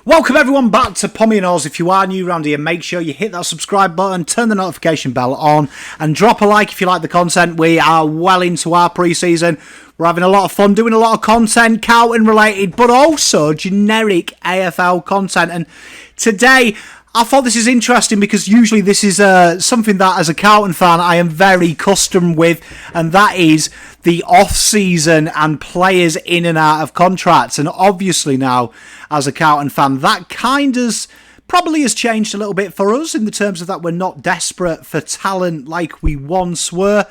Welcome everyone back to Pommy and Oz. If you are new around here, make sure you hit that subscribe button, turn the notification bell on, and drop a like if you like the content. We are well into our pre-season. We're having a lot of fun doing a lot of content, Carlton related, but also generic AFL content. And today, I thought this is interesting because usually this is something that, as a Carlton fan, I am very accustomed with, and that is the off-season and players in and out of contracts. And obviously now, as a Carlton fan, that kind of probably has changed a little bit for us in the terms of that we're not desperate for talent like we once were.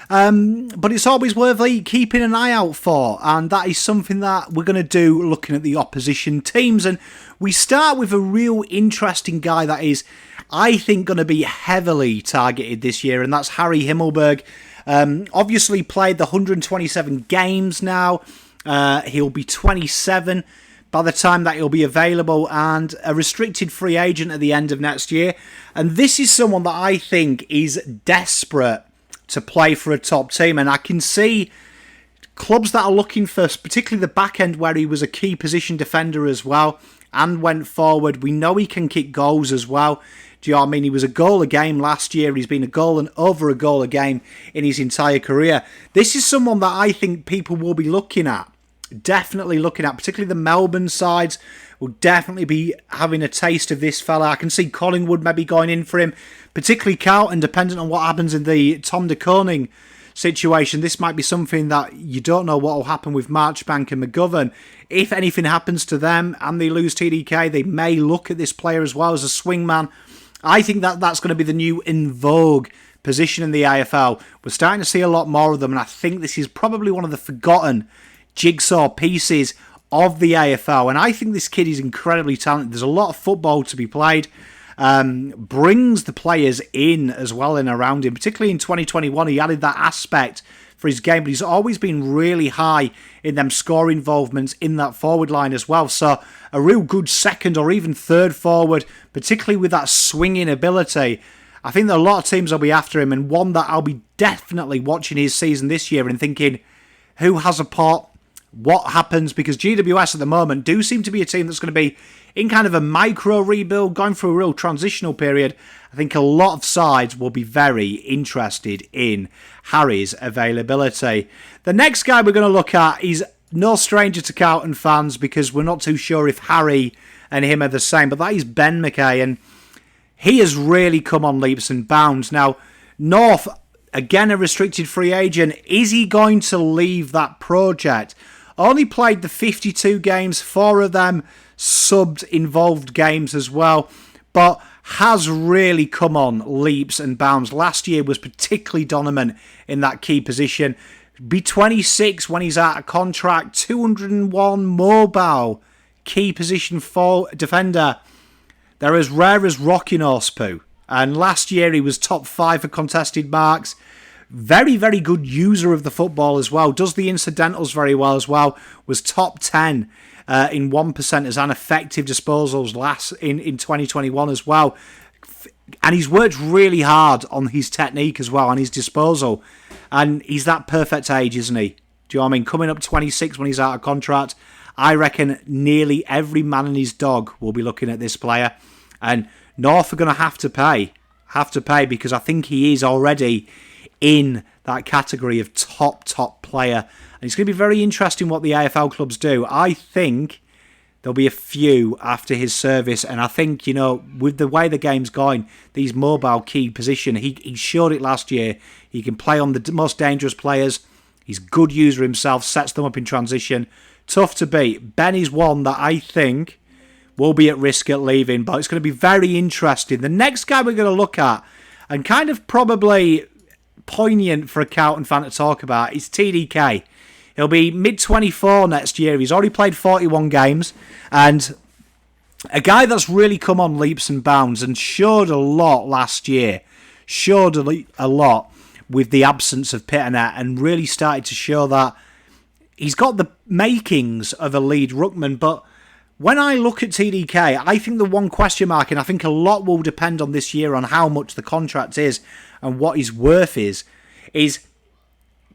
But it's always worth keeping an eye out for, and that is something that we're going to do looking at the opposition teams. And we start with a real interesting guy that is, I think, going to be heavily targeted this year, and that's Harry Himmelberg. Obviously played the 127 games now. He'll be 27 by the time that he'll be available, and a restricted free agent at the end of next year. And this is someone that I think is desperate to play for a top team, and I can see clubs that are looking for, particularly the back end where he was a key position defender as well and went forward. We know he can kick goals as well. Do you know what I mean? He was a goal a game last year. He's been a goal and over a goal a game in his entire career. This is someone that I think people will be looking at, definitely looking at, particularly the Melbourne sides will definitely be having a taste of this fella. I can see Collingwood maybe going in for him, particularly Carlton, depending on what happens in the Tom de Koning situation. This might be something that you don't know what will happen with Marchbank and McGovern. If anything happens to them and they lose TDK, they may look at this player as well as a swingman. I think that that's going to be the new in vogue position in the AFL. We're starting to see a lot more of them, and I think this is probably one of the forgotten jigsaw pieces of the AFL. And I think this kid is incredibly talented. There's a lot of football to be played. Brings the players in as well and around him. Particularly in 2021, he added that aspect for his game, but he's always been really high in them score involvements in that forward line as well. So a real good second or even third forward, particularly with that swinging ability. I think that a lot of teams will be after him, and one that I'll be definitely watching his season this year and thinking, who has a pot? What happens? Because GWS at the moment do seem to be a team that's going to be in kind of a micro rebuild, going through a real transitional period. I think a lot of sides will be very interested in Harry's availability. The next guy we're going to look at is no stranger to Carlton fans because we're not too sure if Harry and him are the same, but that is Ben Mckayn, and he has really come on leaps and bounds. Now, North, again a restricted free agent. Is he going to leave that project? Only played the 52 games, 4 of them subbed-involved games as well, but has really come on leaps and bounds. Last year was particularly dominant in that key position. Be 26 when he's out of contract, 201 mobile key position for defender. They're as rare as rocking horse poo. And last year he was top 5 for contested marks. Very, very good user of the football as well. Does the incidentals very well as well. Was top 10 in 1% and effective disposals last in 2021 as well. And he's worked really hard on his technique as well, on his disposal. And he's that perfect age, isn't he? Do you know what I mean? Coming up 26 when he's out of contract. I reckon nearly every man and his dog will be looking at this player. And North are going to have to pay because I think he is already in that category of top player. And it's going to be very interesting what the AFL clubs do. I think there'll be a few after his service, and I think, you know, with the way the game's going, these mobile key position, he showed it last year. He can play on the most dangerous players. He's a good user himself, sets them up in transition. Tough to beat. Ben is one that I think will be at risk at leaving, but it's going to be very interesting. The next guy we're going to look at, and kind of probably poignant for a Carlton fan to talk about, is TDK. He'll be mid-24 next year. He's already played 41 games, and a guy that's really come on leaps and bounds and showed a lot last year. Showed a lot with the absence of Pitternet and really started to show that he's got the makings of a lead ruckman. But when I look at TDK, I think the one question mark, and I think a lot will depend on this year on how much the contract is and what his worth is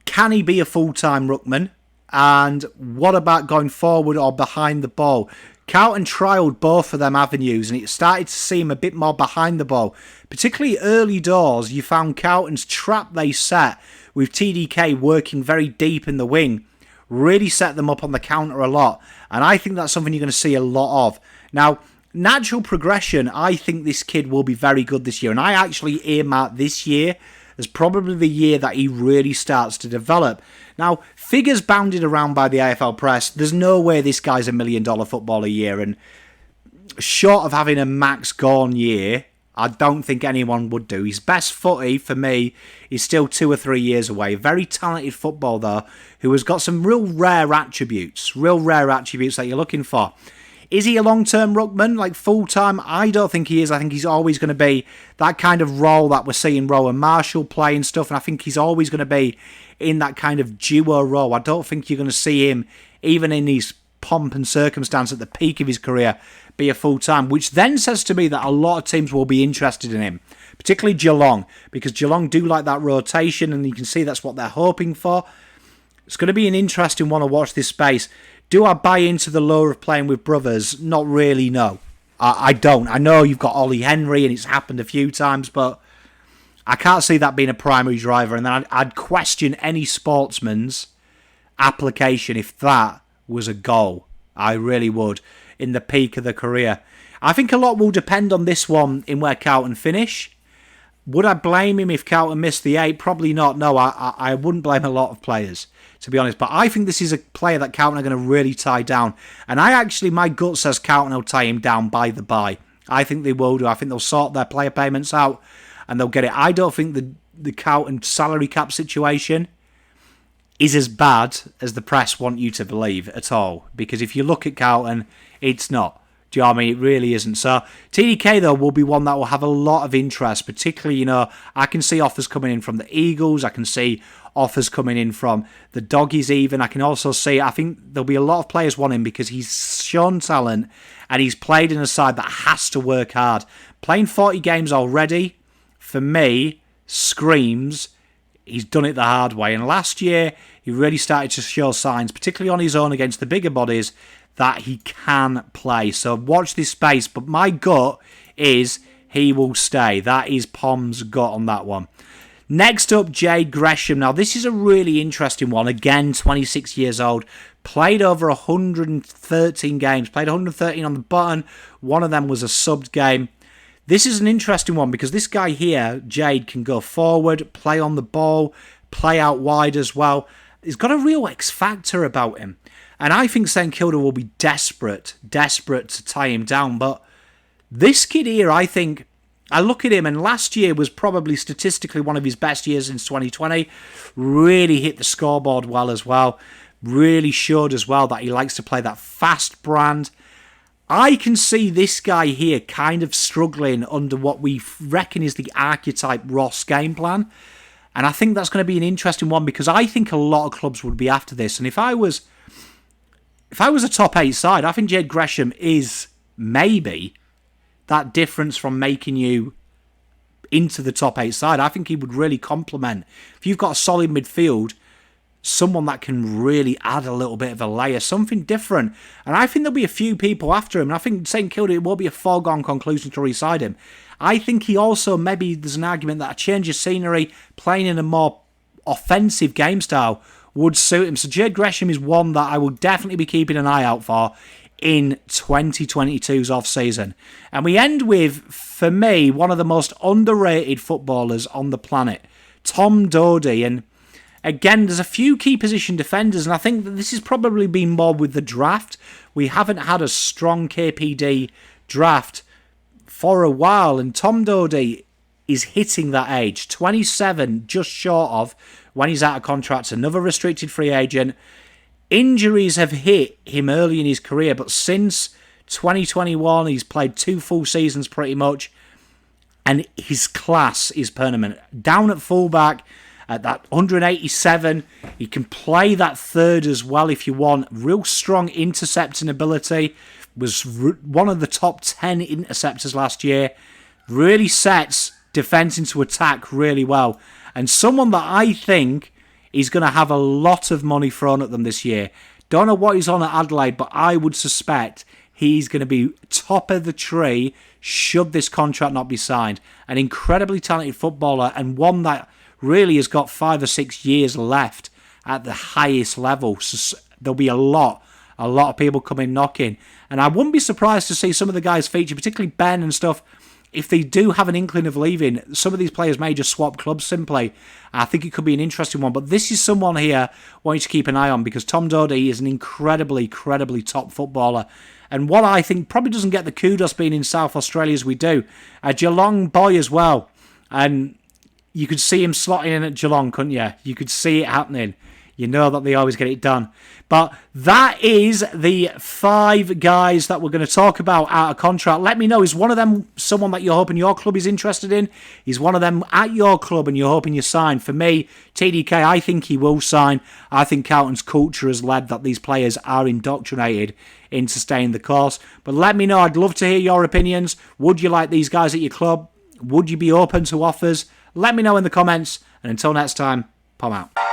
can he be a full-time ruckman? And what about going forward or behind the ball? Carlton trialled both of them avenues and it started to seem a bit more behind the ball. Particularly early doors, you found Carlton's trap they set with TDK working very deep in the wing really set them up on the counter a lot. And I think that's something you're going to see a lot of. Now, natural progression, I think this kid will be very good this year. And I actually earmark this year as probably the year that he really starts to develop. Now, figures bounded around by the AFL press, there's no way this guy's $1 million football a year. And short of having a Max Gawn year, I don't think anyone would do. His best footy, for me, is still 2 or 3 years away. Very talented football, though, who has got some real rare attributes that you're looking for. Is he a long-term ruckman, like full-time? I don't think he is. I think he's always going to be that kind of role that we're seeing Rowan Marshall play and stuff, and I think he's always going to be in that kind of duo role. I don't think you're going to see him, even in his pomp and circumstance at the peak of his career, be a full-time, which then says to me that a lot of teams will be interested in him, particularly Geelong, because Geelong do like that rotation, and you can see that's what they're hoping for. It's going to be an interesting one to watch this space. Do I buy into the lure of playing with brothers? Not really, no. I don't. I know you've got Ollie Henry, and it's happened a few times, but I can't see that being a primary driver, and then I'd question any sportsman's application if that was a goal. I really would, in the peak of the career. I think a lot will depend on this one in where Carlton finish. Would I blame him if Carlton missed the 8? Probably not. No, I wouldn't blame a lot of players, to be honest. But I think this is a player that Carlton are going to really tie down. And my gut says Carlton will tie him down by the bye. I think they will do. I think they'll sort their player payments out and they'll get it. I don't think the Carlton salary cap situation is as bad as the press want you to believe at all. Because if you look at Carlton, it's not. Do you know what I mean? It really isn't. So TDK, though, will be one that will have a lot of interest, particularly, I can see offers coming in from the Eagles. I can see offers coming in from the Doggies even. I can also see, I think there'll be a lot of players want him because he's shown talent and he's played in a side that has to work hard. Playing 40 games already, for me, screams he's done it the hard way. And last year, he really started to show signs, particularly on his own against the bigger bodies, that he can play. So watch this space. But my gut is he will stay. That is Pom's gut on that one. Next up, Jade Gresham. Now, this is a really interesting one. Again, 26 years old. Played over 113 games. Played 113 on the button. One of them was a subbed game. This is an interesting one because this guy here, Jade, can go forward, play on the ball, play out wide as well. He's got a real X factor about him. And I think St Kilda will be desperate to tie him down. But this kid here, I think, I look at him, and last year was probably statistically one of his best years since 2020. Really hit the scoreboard well as well. Really showed as well that he likes to play that fast brand. I can see this guy here kind of struggling under what we reckon is the archetype Ross game plan. And I think that's going to be an interesting one because I think a lot of clubs would be after this. And if I was a top 8 side, I think Jade Gresham is maybe that difference from making you into the top 8 side. I think he would really complement. If you've got a solid midfield, someone that can really add a little bit of a layer, something different. And I think there'll be a few people after him. And I think St Kilda, it will be a foregone conclusion to re-side him. I think he also, maybe there's an argument that a change of scenery, playing in a more offensive game style would suit him. So Jade Gresham is one that I will definitely be keeping an eye out for in 2022's off-season. And we end with, for me, one of the most underrated footballers on the planet, Tom Dodie. And again, there's a few key position defenders, and I think that this has probably been more with the draft. We haven't had a strong KPD draft for a while, and Tom Dodie is hitting that age. 27, just short of when he's out of contract. Another restricted free agent. Injuries have hit him early in his career, but since 2021, he's played 2 full seasons pretty much, and his class is permanent. Down at fullback, at that 187, he can play that third as well if you want. Real strong intercepting ability. Was one of the top 10 interceptors last year. Really sets defence into attack really well. And someone that I think is going to have a lot of money thrown at them this year. Don't know what he's on at Adelaide, but I would suspect he's going to be top of the tree should this contract not be signed. An incredibly talented footballer, and one that really has got 5 or 6 years left at the highest level. So there'll be a lot of people coming knocking. And I wouldn't be surprised to see some of the guys feature, particularly Ben and stuff. If they do have an inkling of leaving, some of these players may just swap clubs simply. I think it could be an interesting one. But this is someone here I want you to keep an eye on, because Tom Doedee is an incredibly top footballer. And one I think probably doesn't get the kudos being in South Australia as we do. A Geelong boy as well. And you could see him slotting in at Geelong, couldn't you? You could see it happening. You know that they always get it done. But that is the 5 guys that we're going to talk about out of contract. Let me know, is one of them someone that you're hoping your club is interested in? Is one of them at your club and you're hoping you sign? For me, TDK, I think he will sign. I think Carlton's culture has led that these players are indoctrinated into staying the course. But let me know. I'd love to hear your opinions. Would you like these guys at your club? Would you be open to offers? Let me know in the comments. And until next time, Pom out.